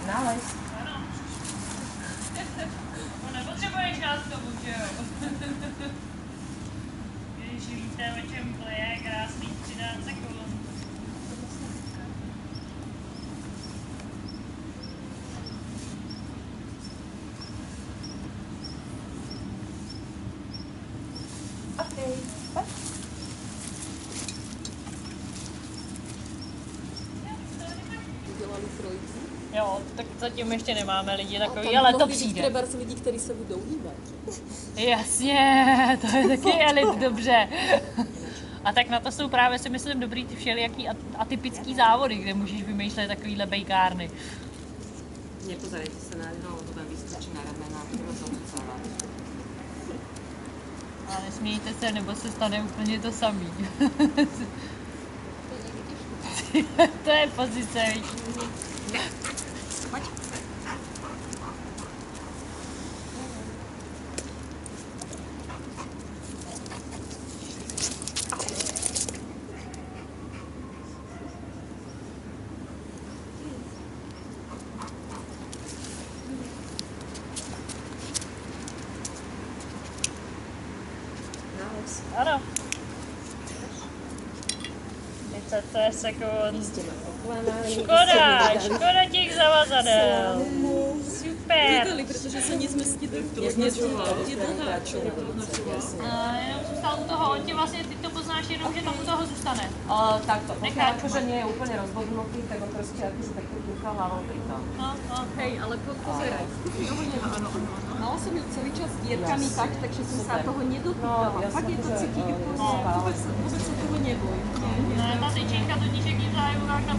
nález. Ano. No nepotřebuješ nás k tomu, že jo? Když víte, o čem to je, krásných 13 sekund. Okay. Udělali trojici. Jo, tak zatím ještě nemáme lidi takový, tam ale to mohli být přijde. třeba lidi, kteří se budou hýbat. Jasně, to je taky elit, dobře. A tak na to jsou právě, si myslím, dobrý ty všelijaký atypický závody, kde můžeš vymýšlet takovýhle bejkárny. Nepozerajte sa na neho, lebo tam vyskočí na ramena a rozhodcovať. Ale nesmějte se, nebo se stane úplně to samý. To je pozice, víš. Nález. Ano. 30 sekund. Škoda těch zavazadel. Super. Děkali, protože se nic nestihli. Jenom zůstal u toho, on ti vlastně, ty to poznáš jenom, že tam u toho zůstane. Takto, pokiaľ akože nie je úplne rozhodnutý, tak on proste akože takto kúka hlavou pri tom. No. Hej, ale pozeraj. Ano. Mala som ju celý čas dierkami tak, takže som sa toho nedotýkala. Fakt je to cítiť, vôbec sa toho neboj. Ne, ta tyčinka totiž, jak jí zahají urák na